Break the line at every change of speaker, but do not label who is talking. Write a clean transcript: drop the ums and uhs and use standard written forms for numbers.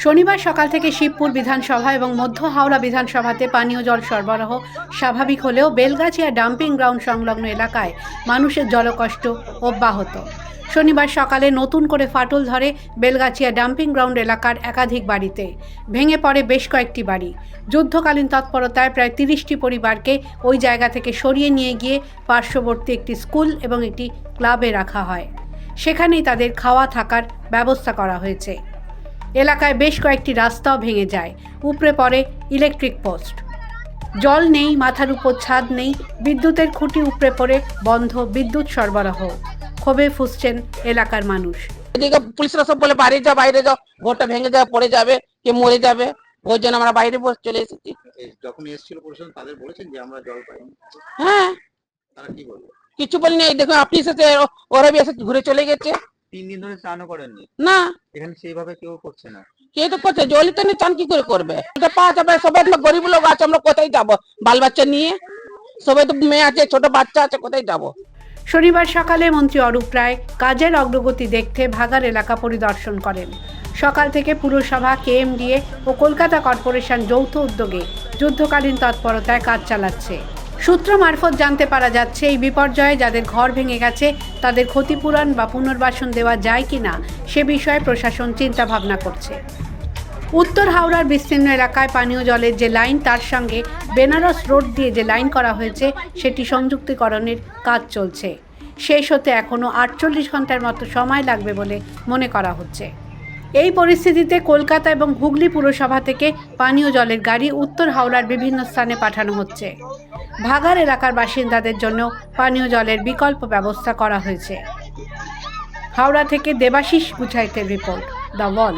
শনিবার সকাল থেকে শিবপুর বিধানসভা এবং মধ্য হাওড়া বিধানসভাতে পানীয় জল সরবরাহ স্বাভাবিক হলেও বেলগাছিয়া ডাম্পিং গ্রাউন্ড সংলগ্ন এলাকায় মানুষের জলকষ্ট অব্যাহত। শনিবার সকালে নতুন করে ফাটল ধরে বেলগাছিয়া ডাম্পিং গ্রাউন্ড এলাকার একাধিক বাড়িতে। ভেঙে পড়ে বেশ কয়েকটি বাড়ি। যুদ্ধকালীন তৎপরতায় প্রায় 30টি পরিবারকে ওই জায়গা থেকে সরিয়ে নিয়ে গিয়ে পার্শ্ববর্তী একটি স্কুল এবং একটি ক্লাবে রাখা হয়। সেখানেই তাদের খাওয়া থাকার ব্যবস্থা করা হয়েছে। এলাকায় বেশ কয়েকটি রাস্তাও ভেঙে যায়, উপড়ে পড়ে ইলেকট্রিক পোস্ট। জল নেই, মাথার উপর ছাদ নেই, বিদ্যুতের খুঁটি উপড়ে পড়ে বন্ধ বিদ্যুৎ সরবরাহ। ক্ষোভে ফুঁসছেন এলাকার মানুষ।
এদিকে পুলিশরা সব বলে বাইরে যাও, ঘরটা ভেঙে যাবে, পড়ে যাবে, কে মরে যাবে, ওই জন্য আমরা বাইরে বসে চলে এসেছি।
যখন এসেছিল প্রশাসন তাদের বলেছেন যে আমরা জল পাইনি?
হ্যাঁ,
তারা কি বলবে?
কিছু বলিনি। দেখুন আপনি এসেছে, ওরা এসে ঘুরে চলে গেছে।
3 দিন ধরে স্নানও করেননি?
না,
এখানে সেইভাবে কেউ করছে না।
কে তো করছে, জলই তো নেই, চান কি করে করবে? পাঁচ আমরা সবাই গরিব লোক আছে, আমরা কোথায় যাবো বাল বাচ্চা নিয়ে? সবাই তো মেয়ে আছে, ছোট বাচ্চা আছে, কোথায় যাবো?
শনিবার সকালে মন্ত্রী অরূপ রায় কাজের অগ্রগতি দেখতে ভাগাড় এলাকা পরিদর্শন করেন। সকাল থেকে পুরসভা, কেএমডিএ ও কলকাতা কর্পোরেশন যৌথ উদ্যোগে যুদ্ধকালীন তৎপরতায় কাজ চালাচ্ছে। সূত্র মারফত জানতে পারা যাচ্ছে, এই বিপর্যয়ে যাদের ঘর ভেঙে গেছে তাদের ক্ষতিপূরণ বা পুনর্বাসন দেওয়া যায় কিনা সে বিষয়ে প্রশাসন চিন্তা ভাবনা করছে। উত্তর হাওড়ার বিস্তীর্ণ এলাকায় পানীয় জলের যে লাইন, তার সঙ্গে বেনারস রোড দিয়ে যে লাইন করা হয়েছে সেটি সংযুক্তিকরণের কাজ চলছে। শেষ হতে এখনও 48 ঘন্টার মতো সময় লাগবে বলে মনে করা হচ্ছে। এই পরিস্থিতিতে কলকাতা এবং হুগলি পুরসভা থেকে পানীয় জলের গাড়ি উত্তর হাওড়ার বিভিন্ন স্থানে পাঠানো হচ্ছে। ভাগাড় এলাকার বাসিন্দাদের জন্য পানীয় জলের বিকল্প ব্যবস্থা করা হয়েছে। হাওড়া থেকে দেবাশিস গুছাইতের রিপোর্ট, দ্য ওয়াল।